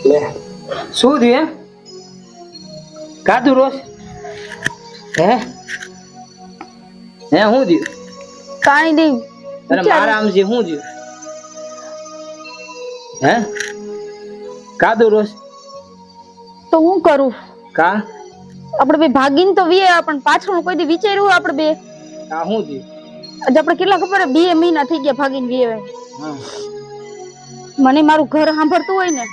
લે શું થયું કાધું રોજ હે હે શું થયું કાઈ નહીં તને મારા આમ છે શું થયું હે કાધું રોજ તો હું કરું કા આપણે બે ભાગીને તો વીએ પણ પાછળ કોઈ દી વિચાર્યું આપણે બે કા શું થયું આજે આપણે કેટલા ખબર 2 મહિના થઈ ગયા ભાગીને વીએ હા મને મારું ઘર સાંભળતું હોય ને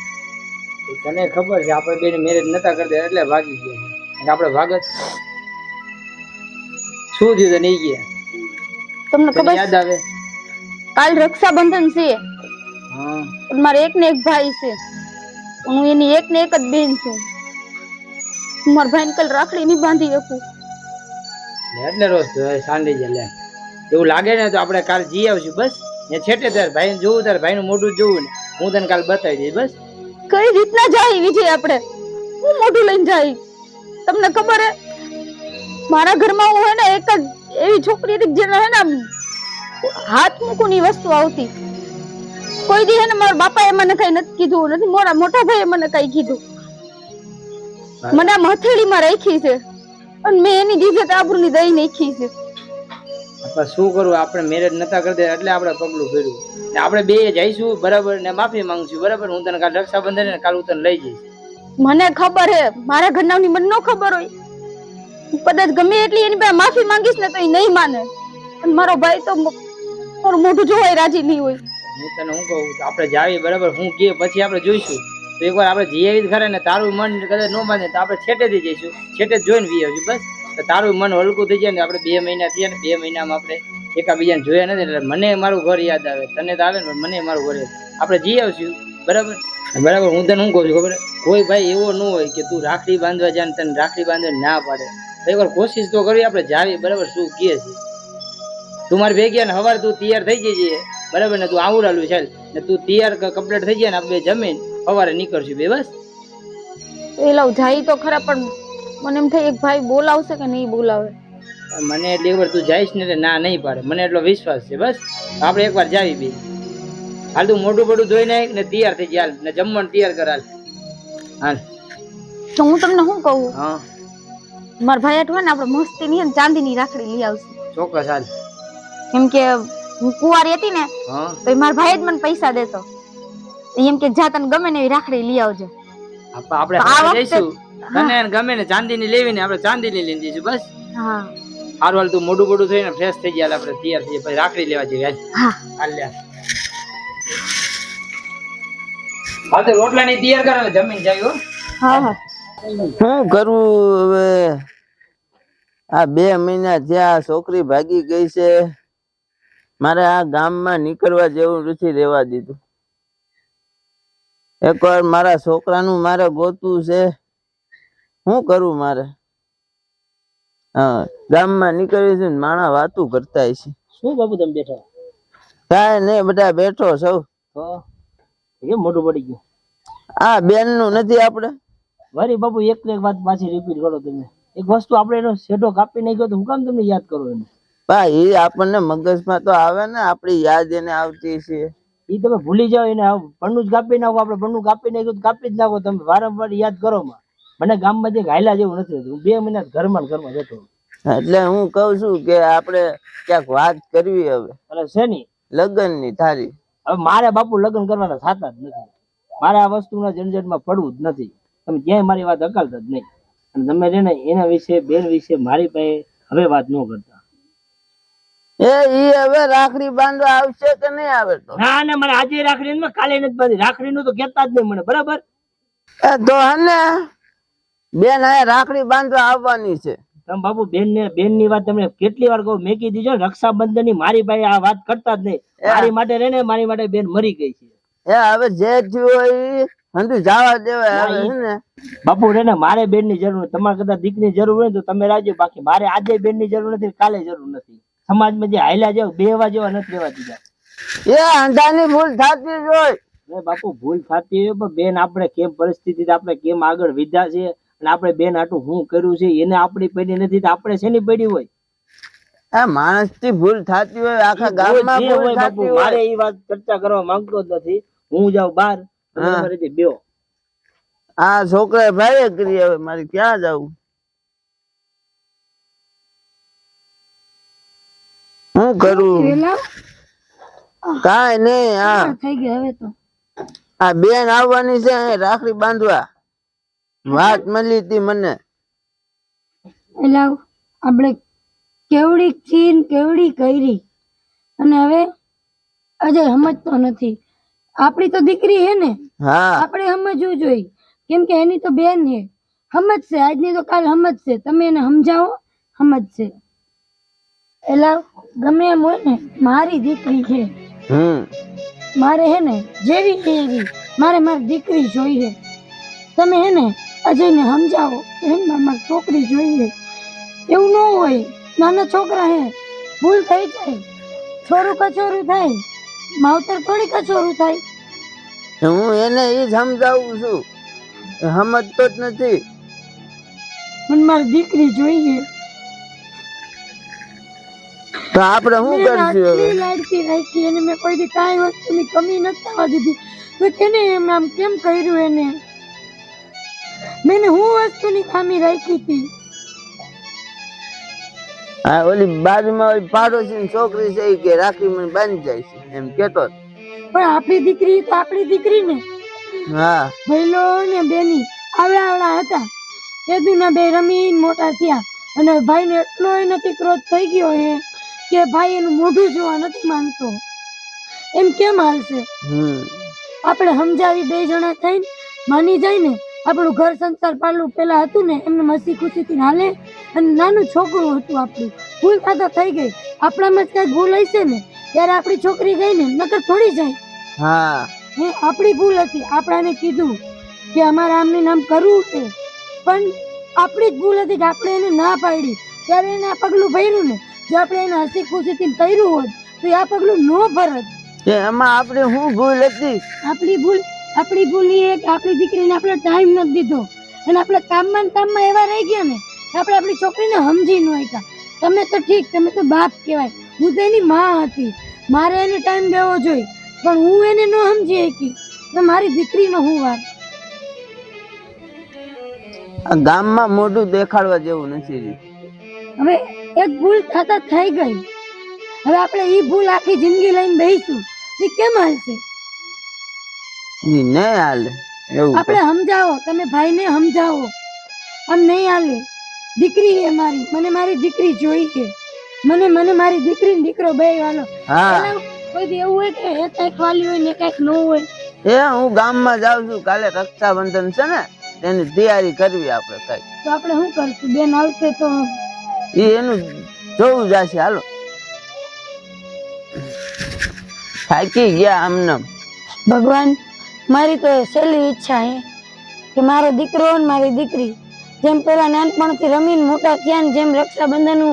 તને ખબર છે આપણે બેને મેરેજ નતા કરતા એટલે ભાગી ગયા અને આપણે ભાગત શું થયું તને ઈ ગયા તમને તને ખબર યાદ આવે કાલ રક્ષાબંધન છે હા પણ મારે એક ને એક ભાઈ છે હું એની એક ને એક જ બેન છું હું મારા ભાઈને કાલ રાખડી નહીં બાંધી શકું એટલે રોજ સાંડી જાય લે એવું લાગે ને તો આપણે કાલ જઈ આવશું બસ ને છેટે તાર ભાઈને જોવું તાર ભાઈનું મોઢું જોવું ને હું તને કાલ બતાવી દઈશ બસ કઈ રીતના જાય વિજય આપણે હું મોઢું લઈને જાય તમને ખબર હે મારા ઘરમાં હું હે ને એક જ એવી છોકરી હતી જેને હે ને આમ હાથ મૂકુની વસ્તુ આવતી કોઈ દી હે ને મારા બાપાએ મને કઈ નથી કીધું નથી મોરા મોટા ભાઈએ મને કઈ કીધું મને આમ હથેળીમાં રાખી છે અને મેં એની દીધે આબરૂની દઈ નાખી છે આપણે શું કરવું આપણે મેરેજ નતા કરતા એટલે આપણે પગલું ભર્યું ને આપણે બે જઈશું બરાબર ને માફી માંગશું બરાબર હું તને કાલ રક્ષાબંધન ને કાલ હું તને લઈ જઈશ મને ખબર હે મારા ઘરનાની મને ન ખબર હોય હું કદાચ ગમે એટલી એની પાસે માફી માંગીશ ને તો એ નહીં માને અને મારો ભાઈ તો મારું મોઢું જોવાય રાજી નહીં હોય હું તને હું કહું આપણે જાવી બરાબર હું કે પછી આપણે જોઈશું તો એકવાર આપણે જઈ આવી ખરે ને તારું મન કદાચ ન માને તો આપણે છેટેથી જઈશું છેટે જોઈને વી આવશું બસ તો તારું મન હલકું થઈ જાય ને આપણે 2 મહિના થયા ને 2 મહિનામાં આપણે એકાબીજાને જોયા નથી એટલે મને મારું ઘર યાદ આવે તને તો આવે ને મને મારું ઘર યાદ આપણે જઈ આવશું બરાબર બરાબર હું તને શું કહું છું ખબર કોઈ ભાઈ એવો ન હોય કે તું રાખડી બાંધવા જાય ને તને રાખડી બાંધવા ના પાડે તો એકવાર કોશિશ તો કરવી આપણે જાવી બરાબર શું કહે છે તું મારી ભેગી ને સવારે તું તૈયાર થઈ જઈએ બરાબર ને તું આવડાલું ચાલ ને તું તૈયાર કમ્પ્લીટ થઈ જાય ને આપણે જમીન સવારે નીકળશું બે બસ એ લઉં જાય તો ખરા પણ મને એમ થાય એક ભાઈ બોલાવશે કે નહીં બોલાવે મને એટલે એકવાર તું જઈશ ને એટલે ના નહીં પાડે મને એટલો વિશ્વાસ છે બસ આપણે એકવાર જાવી બે હાલ તું મોઢું બોઢું ધોઈ નાખ ને તૈયાર થઈ જાય ને જમવાનું તૈયાર કર હાલ તો હું તમને શું કહું હા મારા ભાઈ અઠવા ને આપણે મસ્તી ની ચાંદીની રાખડી લઈ આવશે ચોક્કસ હાલ કેમ કે હું કુંવારી હતી ને હા તો મારા ભાઈ જ મને પૈસા દેતો એમ કે જા તને ગમે ને એવી રાખડી લઈ આવજો આપણે હાલ જઈશું તને ગમે ને ચાંદી ની લેવી ને આપણે ચાંદી ની લઈ જઈશું બસ હા હારું હાલ તું મોઢું બોઢું થઈને ફ્રેશ થઈ ગયા આપણે તૈયાર થઈ પછી રાખડી લેવા જઈએ હા હાલ લે હાલ તો રોટલા ની તૈયાર કરો જમીન જાય હો હા હા શું કરવું હવે આ 2 મહિના થયા છોકરી ભાગી ગઈ છે મારે આ ગામમાં નીકળવા જેવું નથી રહેવા દીધું એકવાર મારા છોકરાનું મારે ગોતવું છે શું કરું મારે હા ગામમાં નીકળી છે ને માણા વાતું કરતા છે શું બાબુ તમે બેઠા કાંઈ નહીં બધા બેઠો સૌ કેમ મોઢું પડી ગયું આ બેન નું નથી આપડે વરી બાબુ એક વાત પાછી રિપીટ કરો તમે એક વસ્તુ આપણે એનો શેડો કાપી નાખ્યો તો હું કામ તમને યાદ કરો એને ભાઈ એ આપણને મગજમાં તો આવે ને આપડી યાદ એને આવતી છે એ તમે ભૂલી જાઓ એને પન્નું જ કાપી નાખો આપણે પન્નું કાપી નાખ્યું તો કાપી જ નાખો તમે વારંવાર યાદ કરો માં મને ગામમાં જે ઘાયલા જેવું નથી રહેતું હું 2 મહિના ઘરમાં બેઠો એટલે હું કઉ છું કે આપણે ક્યાંક વાત કરવી હવે એટલે શેની લગ્ન ની થારી હવે મારે બાપુ લગ્ન કરવાના થતા જ નથી મારે આ વસ્તુના ઝંઝટમાં પડવું જ નથી તમે ક્યાંય મારી વાત અકાલતા જ નહીં અને તમે છે ને એના વિશે બેન વિશે મારી પાસે હવે વાત ન કરતા ઈ હવે રાખડી બાંધવા આવશે કે નહીં આવે તો ના ના મને આજે રાખડી નથી કાલે નથી બાંધી રાખડી નું તો કેતા જ નહીં મને બરાબર તો હને બેન આ રાખડી બાંધવા આવવાની છે તમે બાપુ બેન ની વાત તમને કેટલી વાર કહું મેં કીધી છે રક્ષાબંધન ની મારી પાસે આ વાત કરતા જ નહીં મારી માટે રહે ને મારી માટે બેન મરી ગઈ છે હવે જે થયું હોય હંધુ જવા દેવાય હવે હે ને બાપુ રે ને મારે બેન ની જરૂર નથી તમારે કદાચ દીકરી જરૂર હોય તો તમે રાજ્ય બાકી મારે આજે બેન ની જરૂર નથી કાલે જરૂર નથી સમાજમાં જે હાલ્યા જેવા બેવા જેવા નથી રહેવા દીધા અંધાની ભૂલ થતી જ હોય બાપુ ભૂલ થતી હોય પણ બેન આપણે કેમ પરિસ્થિતિ આપણે કેમ આગળ વધ્યા છે અને આપણે બેન આટલું શું કર્યું છે એને આપણી પડી નથી તો આપણે શેની પડી હોય આ માણસ થી ભૂલ થતી હોય આખા ગામમાં ભૂલ થતી હોય મારે એ વાત ચર્ચા કરવા માંગતો જ નથી હું જાઉં બહાર બેઓ આ છોકરા ભાઈ કરી, હવે મારે ક્યાં જવું? હું કરું? વેલા કાંઈ નહીં. આ થઈ ગઈ હવે તો. આ બેન આવવાની છે અહીં રાખડી બાંધવા, વાત મળી હતી મને. એટલે આપણે કેવડી ખીન કેવડી કરી અને હવે અજય સમજતો નથી. આપણી તો દીકરી હે ને, હા આપણે સમજવું જોઈએ, કેમ કે એની તો બેન હે. સમજશે, આજની તો કાલ સમજશે. તમે એને સમજાવો, સમજશે. એટલે ગમે એમ હોય ને, મારી દીકરી છે. મારે હે ને જેવી છે એવી મારે મારી દીકરી જોઈએ. તમે હે ને અજયને સમજાવો કે હે ને મારી છોકરી જોઈએ. એવું ન હોય, નાના છોકરા હે, ભૂલ થઈ જાય, છોરું કચોરું થાય, માવતર થોડી કચોરું થાય. હું એને એ સમજાવું છું, એ સમજતો જ નથી. મને મારી દીકરી જોઈએ. તો આપણે શું મેં કરશું આટલી હવે? લાડકી રાખી અને મેં કોઈ દી કાંઈ વસ્તુની કમી નથી થવા દીધી. તો કેને એમ આમ કેમ કર્યું એને? મેં હું વસ્તુની ખામી રાખી હતી? હા, ઓલી બાજુમાં ઓલી પાડોશી છોકરી છે ઈ કે રાખડી મને બાંધી જાય છે એમ કેતો. પણ આપણી દીકરી તો આપણી દીકરી ને. હા ભઈલો ને બેની આવડા હતા, એદુના બે રમીને મોટા થયા અને ભાઈને એટલો નથી ક્રોધ થઈ ગયો હે કે ભાઈ એનું મોઢું જોવા નથી માંગતો. એમ કેમ હાલશે? આપણે સમજાવી બે જણા થઈને માની જાય ને, આપણું ઘર સંસાર પાલું પેલા હતું ને એમને મસી ખુશીથી હાલે. અને નાનું છોકરું હતું આપણું, ભૂલ ખાતા થઈ ગઈ. આપણામાં જ કઈ ભૂલ હશે ને ત્યારે આપણી છોકરી ગઈ ને, નકર થોડી જાય. હા હે, આપણી ભૂલ હતી. આપણાને કીધું કે અમારે આમને નામ કરવું છે, પણ આપણી જ ભૂલ હતી કે આપણે એને ના પાડી. ત્યારે એને આ પગલું ભર્યું ને. જો આપણે એને હસી ખુશીથી કર્યું હોત તો આ પગલું ન ભરત. એમાં આપણે શું ભૂલ હતી? આપણી ભૂલ એ કે આપણી દીકરીને આપણે ટાઈમ નથી દીધો અને આપણે કામમાં ને કામમાં એવા રહી ગયા ને કે આપણે આપણી છોકરીને સમજી ન શક્યા. તમે તો ઠીક, તમે તો બાપ કહેવાય, હું તો એની માં હતી, મારે એને ટાઈમ દેવો જોઈએ, પણ હું એને ન સમજી શકી તો મારી દીકરીનો હું વાત. આ ગામમાં મોઢું દેખાડવા જેવું નથી રહ્યું. હવે એક ભૂલ થતા થઈ ગઈ, હવે આપણે ઈ ભૂલ આખી જિંદગી લઈને બેસીશું એ કેમ હાલશે? ઈ નહીં હાલે એવું. આપણે સમજાવો, તમે ભાઈને સમજાવો, આમ નહીં હાલે. દીકરી હે મારી, મને મારી દીકરી જોઈએ. મને મારી દીકરી ને દીકરો બે વાલો. હા કોઈ દી એવું હોય કે એ કઈક વાલી હોય ને કઈક ન હોય? હું ગામમાં જાઉં છું, કાલે રક્ષાબંધન છે ને, એની તૈયારી કરવી આપણે કઈ. તો આપણે શું કરશું? બેન આવશે તો એનું જોવું જશે. હાલો, થાકી ગયા આમનામ. ભગવાન, મારી તો છેલ્લી ઈચ્છા હે કે મારો દીકરો ને મારી દીકરી જેમ પેલા નાનપણથી રમીને મોટા થયા ને, જેમ રક્ષાબંધન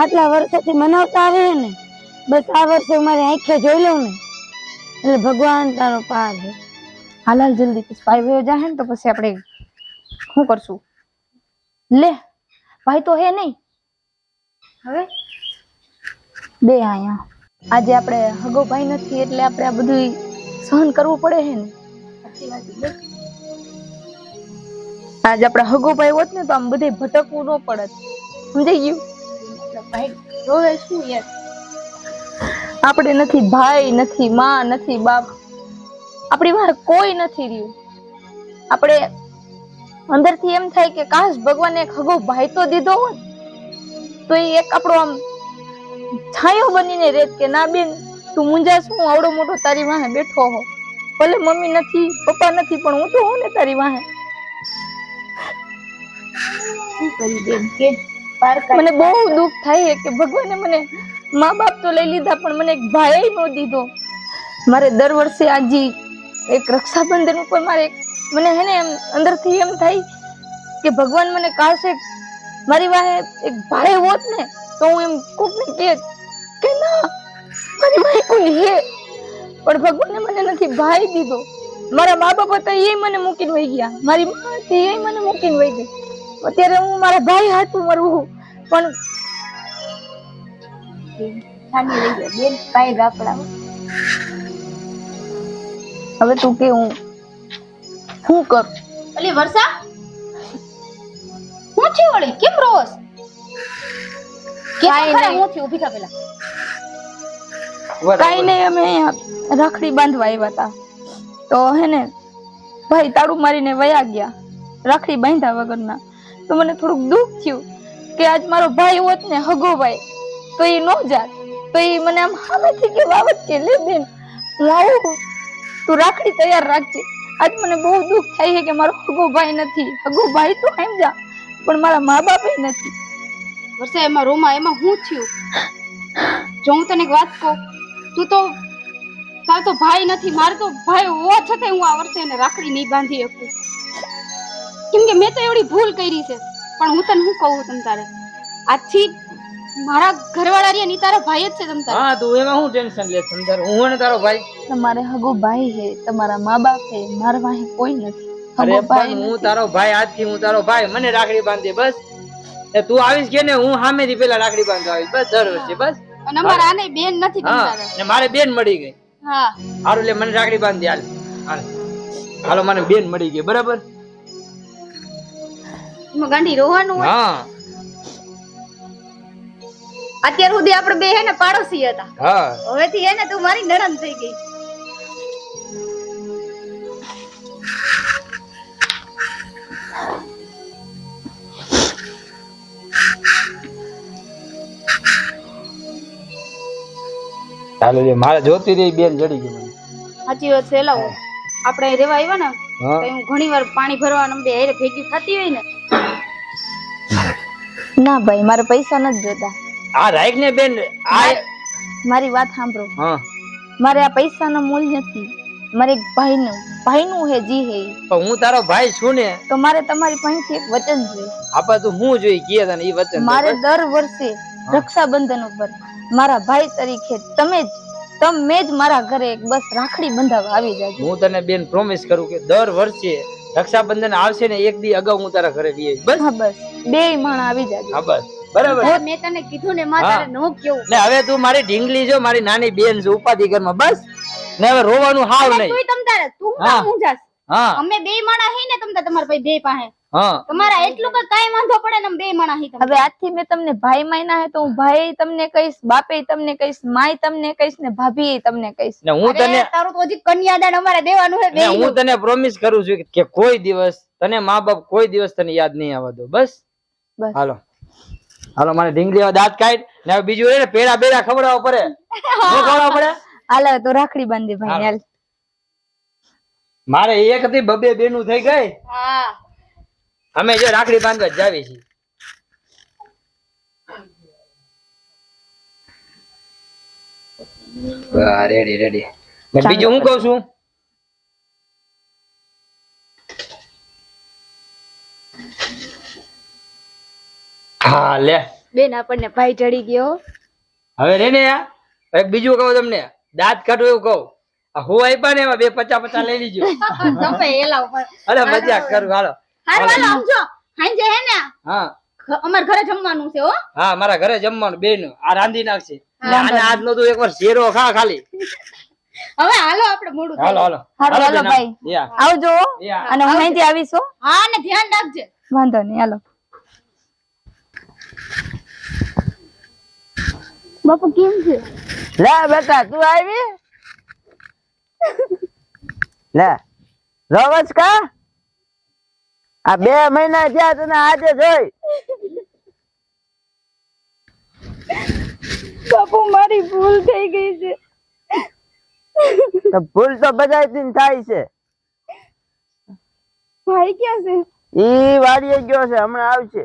આટલા વર્ષોથી મનાવતા આવે ને, બસ આ વર્ષે મારી આંખે જોઈ લઉં ને એટલે ભગવાન તારો પાર હે. હાલાલ જલ્દી પછી ભાઈ વયો જાહે ને તો પછી આપણે શું કરશું? લે ભાઈ તો હે નહીં, હવે બે આયા. આજે આપણે હગો ભાઈ નથી એટલે આપણે આ બધું સહન કરવું પડે હે ને. આજે આપણે હગો ભાઈ હોત ને તો આમ બધે ભટકવું ન પડત. સમજાઈ ગયું? ભાઈ રોવે શું યાર? આપણે નથી ભાઈ, નથી માં, નથી બાપ, આપણી વાહે કોઈ નથી રહ્યું. આપણે અંદરથી એમ થાય કે કાશ ભગવાને એક હગો ભાઈ તો દીધો હોત તો એ એક આપણો આમ છાયો બનીને રેત કે ના બેન તું મુંજા શું, આવડો મોટો તારી વાહે બેઠો હો, ભલે મમ્મી નથી પપ્પા નથી પણ હું તો હોઉં ને તારી વાહે. મને બહુ દુઃખ થાય કે ભગવાને મને મા બાપ તો લઈ લીધા પણ મને એક ભાઈ નો દીધો. મારે દર વર્ષે આજી એક રક્ષાબંધન ઉપર મારે મને હે ને એમ અંદરથી એમ થાય કે ભગવાન મને કાશ મારી વાહે એક ભાઈ હોત ને તો હું એમ કોકને કે ના મારી વાહે કોઈ હે, પણ ભગવાને મને નથી ભાઈ દીધો. મારા મા બાપ હતા એ મને મૂકીને વહી ગયા, મારી માં હતી એ મને મૂકીને વહી ગઈ. અત્યારે હું મારા ભાઈ હાથું મરવું પણ હવે તું કે હું શું કરું? અલી વર્ષા હું થયું વળી કેમ રોસ કે કાંઈ ખરા નહીં. હું થયું ઊભી થા પેલા કાઈ નહીં, અમે અહીંયા રાખડી બાંધવા આવ્યા હતા તો હે ને ભાઈ તાળું મારીને વયા ગયા રાખડી બાંધ્યા વગરના. તો મને થોડુંક દુઃખ થયું કે આજ મારો ભાઈ હોત ને હગો ભાઈ તો એ નો જાત. તો એ મને આમ સામેથી કે વાવત કે લે બેન હું આવું તું રાખડી તૈયાર રાખજે. આજ મને બહુ દુઃખ થાય છે કે મારો હગો ભાઈ નથી. હગો ભાઈ તો સમજા પણ મારા મા બાપ નથી. વર્ષા એમાં રોમા એમાં હું થયું જો હું તને એક વાત કહું તું તો તાર તો ભાઈ નથી મારે તો ભાઈ હોવા છતાંય હું આ વર્ષે એને રાખડી નહીં બાંધી શકું કેમ કે મેં તો એવડી ભૂલ કરી છે પણ હું તને શું કહું તમ તારે આજથી મારા ઘરવાળા રહ્યા ની તારા ભાઈ જ છે તમ તારે હા તું એમાં હું ટેન્શન લે સમજાર હું ને તારો ભાઈ તમારે હગો ભાઈ છે, તમારા મા બાપ છે, મારા પાસે કોઈ નથી. અરે હગો ભાઈ પણ હું નથી. તારો ભાઈ આજથી હું તારો ભાઈ મને રાખડી બાંધે બસ એ તું આવીશ કે ને હું સામેથી પેલા રાખડી બાંધવા આવીશ બસ દર વર્ષે બસ અને અમારા આને બેન નથી તમ હા તારે ને મારે બેન મળી ગઈ હા હારું લે મને રાખડી બાંધી હાલ હાલ હાલો મને બેન મળી ગઈ બરાબર એમાં ગાંડી રોવાનું હોય હા અત્યાર સુધી આપણે બે હે ને પાડોશી હતા હા હવેથી હે ને તું મારી નણંદ થઈ ગઈ ચાલો લે મારે જોતી રહી બેન જડી ગઈ મને સાચી વાત છે લાવો આપણે અહીં રહેવા આવ્યા ને હા તો હું ઘણી વાર પાણી ભરવા બે હારે ભેગી થતી હોય ને ના ભાઈ મારે પૈસા નથી જોતા. આ રાઈક ને બેન આ મારી વાત સાંભળો. હા મારે આ પૈસાનો મૂલ નથી. મારે એક ભાઈનું હે જી હે ઈ. પણ હું તારો ભાઈ છું ને તો મારે તમારી પાસેથી એક વચન જોઈએ. આપા તું હું જોઈ કે તને ઈ વચન મારે દર વર્ષે રક્ષાબંધન ઉપર મારા ભાઈ તરીકે તમે જ મારા ઘરે એક બસ રાખડી બંધાવવા આવી જાજો. હું તને બેન પ્રોમિસ કરું કે દર વર્ષે રક્ષાબંધન આવશે ને એક દી અગાઉ હું તારા ઘરે જઈશ બસ હા બસ બેય માણા આવી જાજો. હા બસ બરાબર મેં તને કીધું ને માં હા. તારે નો કેવું ને હવે તું મારી ઢીંગલી જો મારી નાની બેન છે ઉપાધિ ઘરમાં બસ ને હવે રોવાનું હાવ નહીં તું તમ તારે તું હા. કામ ઊંઝાસ હા અમે બે માણા હી ને તમ તારે તમારા ભાઈ બે પાસે હા તમારા એટલું કે કાઈ વાંધો પડે ને અમે બે માણા હી હવે આજથી મેં તમને ભાઈ માન્યા હે તો હું ભાઈ તમને કહીશ, બાપે તમને કહીશ, માય તમને કહીશ ને ભાભી તમને કહીશ. ને હું તને તારું તો હજી કન્યાદાન અમારે દેવાનું છે ને હું તને પ્રોમિસ કરું છું કે કોઈ દિવસ તને મા બાપ કોઈ દિવસ તને યાદ નહીં આવવા દો બસ બસ. હાલો હાલો મારે ઢીંગલી દાંત કાઢ ને હવે બીજું રે ને પેડા બેડા ખવડાવવા પડે શું ખવડાવવા પડે હાલો તો રાખડી બાંધી ભાઈ હાલ. મારે એક હતી બબે બેનું થઈ ગઈ હા અમે જો રાખડી બાંધવા જ જાવી છીએ રેડી રેડી બીજું હું કઉ છું હા લે બેન આપણને ભાઈ ચડી ગયો હવે રે ને એક બીજું કહું તમને દાંત કાઢો એવું કહું આ હું આપ્યા ને એમાં 250 લઈ લીજો તમે એલા ઉપર અરે મજાક કરું હાલો હારું હાલો આવજો હાંજે હે ને હા અમાર ઘરે જમવાનું છે હો હા મારા ઘરે જમવાનું બેન આ રાંધી નાખશે અને આજ નો તું એકવાર શેરો ખા ખાલી હવે હાલો આપણે મોડું હાલો હાલો હાલો હાલો બેન, ભાઈ યા આવજો યા અને હું અહીંથી આવીશ હો. હા ને ધ્યાન રાખજે વાંધો નહીં હાલો. બાપુ કેમ છે? લે બેટા તું આવી લે રોવસ કા આ 2 મહિના થયા તને આજે જોઈ બાપુ મારી ભૂલ થઈ ગઈ છે. તો ભૂલ તો બધાયથી થાય છે. ભાઈ ક્યાં છે? ઈ વાડીએ ગયો છે હમણાં આવશે.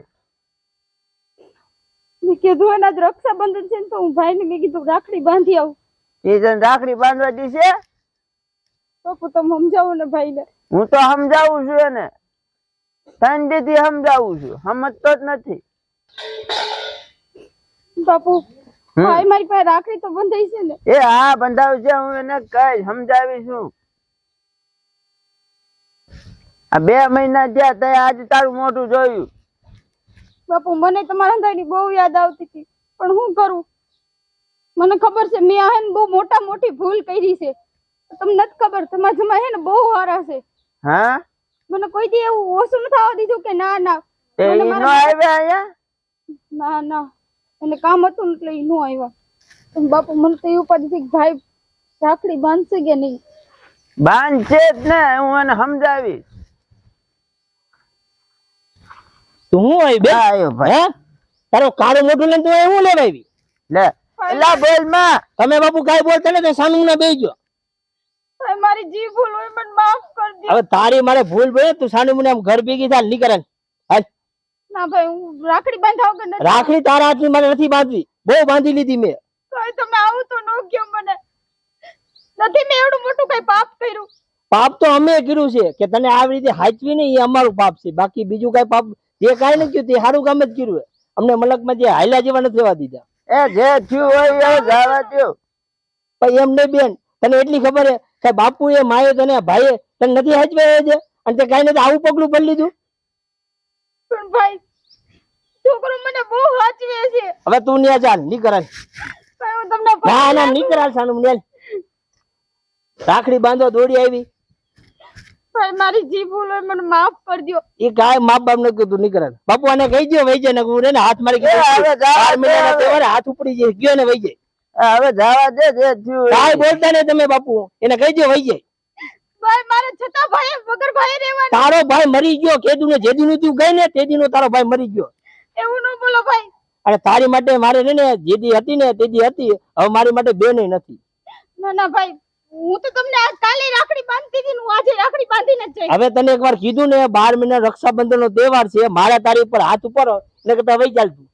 મેં કીધું એના જ રક્ષાબંધન છે ને તો હું ભાઈને મેં કીધું રાખડી બાંધી આવું. ઈ તને રાખડી બાંધવા દીશે બાપુ તમે સમજાવો ને ભાઈને. હું તો સમજાવું છું એને ઠંડીથી સમજાવું છું સમજતો જ નથી. બાપુ ભાઈ મારી પાસે રાખડી તો બંધાઈ છે ને? એ હા બંધાવશે હું એને કઈ સમજાવીશું. આ 2 મહિના થયા તે આજે તારું મોઢું જોયું. બાપુ મને તમારા અંધારી બહુ યાદ આવતી હતી પણ હું કરું? મને ખબર છે મેં આ બહુ મોટી ભૂલ કરી છે. તમને નથી ખબર તમારા જમાઈ હે ને બહુ હારા છે. હા મને કોઈ દી એવું ઓછું નથી આવવા દીધું કે ના ના તે મને ઈ નો મારા- આવ્યા અહીંયા ના ના એને કામ હતું ને એટલે ઈ નો આવ્યા. પણ બાપુ મને તો એવું ઉપાધિથી કે ભાઈ રાખડી બાંધશે કે નહીં. બાંધશે જ ને, હું એને સમજાવીશ. તું હું આવી બે આવ્યો ભાઈ. હે તારો કાળું મોઢું લઈને તું અહીં હું લેવા આવી? લે એલા બોલ માં. તમે બાપુ કાંઈ બોલતા ને સાનું ના બેસજો. ભાઈ મારી જી ભૂલ હોય મને માફ કરી દે. હવે તારી મારે ભૂલ પડે તું સાનું મને આમ ઘર ભેગી થાય નીકળે. હાલ ના ભાઈ હું રાખડી બાંધવા વગર નથી. રાખડી તારા હાથની મારે નથી બાંધવી, બહુ બાંધી લીધી મેં. ભાઈ તમે આવું તો ન કહો મને. નથી મેં એવડું મોટું કઈ પાપ કર્યું. પાપ તો અમે કર્યું છે કે તને આવી રીતે હાચવી ને એ અમારું પાપ છે. બાકી બીજું કઈ પાપ જે કાંઈ નથી કર્યું તે સારું કામ જ કર્યું છે. અમને મલકમાં જે હાલ્યા જેવા નથી રહેવા દીધા. એ જે થયું હોય એ જવા દ્યો. પણ એમ નહીં બેન, તને એટલી ખબર છે કે બાપુ એ માએ તને ભાઈએ તને નથી હાચવ્યા છે અને તે કાંઈ નથી આવું પગલું ભરી લીધું. પણ ભાઈ છોકરો મને બહુ હાચવે છે. હવે તું ન્યા ચાલ નીકળ. ભાઈ હું તમને ના ના નીકળ સાનું ન્યા. રાખડી બાંધો દોડી આવી. ભાઈ મારી જી ભૂલ હોય મને માફ કરજો. એ કાંઈ માપ બાપ ન કીધું નીકળ. બાપુ આને કહી દો વહી જાય ને હું ને હાથ મારી એ હવે જવા 4 મહિનાના તહેવારે હાથ ઉપડી જાય ગયો ને વહી જાય. હવે જવા દે જે થયું હોય. કાંઈ બોલતા નહીં તમે બાપુ, એને કહી દો વહી જાય. ભાઈ મારે છતાં ભાઈ વગર ભાઈ રહેવાનું. તારો ભાઈ મરી ગયો કેદું ને જેદી નું તું ગઈ ને તેદી નો તારો ભાઈ મરી ગયો. એવું ન બોલો ભાઈ. અને તારી માટે મારે ને જેદી હતી ને તેદી હતી, હવે મારી માટે બેન નથી. ના ના ભાઈ હું તો તમને આજ કાલે રાખડી બાંધતી હતી ને હું આજે રાખડી બાંધીને જ જઈશ. હવે તને એકવાર કીધું ને 12 મહિના રક્ષાબંધન નો તહેવાર છે, મારા તારી ઉપર હાથ ઉપર એટલે કે વહી ચાલ તું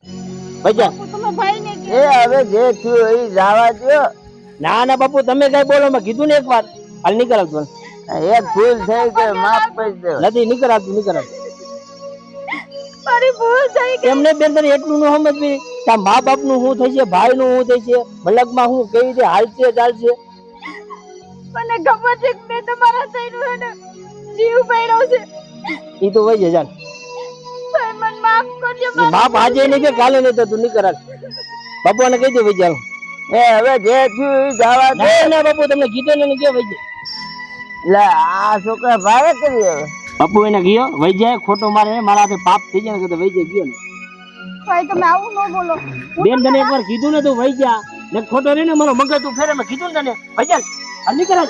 વહી જા. હું તમે ભાઈ ને એ હવે જે થયું હોય એ જવા દ્યો. ના ના બાપુ તમે કઈ બોલો, મેં કીધું ને એકવાર. હાલ નીકળ તું. એક ભૂલ થઈ કે માફ કરી દો. નથી નીકળાતું નીકળ. મારી ભૂલ થઈ ગઈ. એમને બેન તને એટલું ન સમજવી કે મા બાપ નું શું થશે, ભાઈ નું શું થશે, મલકમાં હું કેવી રીતે હાલશે ચાલશે. મને ખબર છે કે મેં તમારા થઈને એને જીવ પાડ્યો છે. એ તો વહી જાય. ભાઈ મને માફ કરજો. ચાલ બાપ આજે નહીં કે કાલે નહીં તો તું નીકળ. બાપુ આને કહી દે વહી જાય. એ હવે જે થયું એ જવા દે. ના ના બાપુ તમને કીધું ને કે વહી જાય. લે આ છોકરા ભારે કરી હવે. બાપુ એને ગયો વહી જાય, ખોટો મારે મારા હાથે પાપ થઈ જાય ને વહી જાય ગયો ને. ભાઈ તમે આવું ન બોલો. બેન તને એકવાર કીધું ને તું વહી જા ને ખોટો રે ને મારો મગજ તું ફેરે, મેં કીધું ને તને વહી જા. હાલ નીકળ.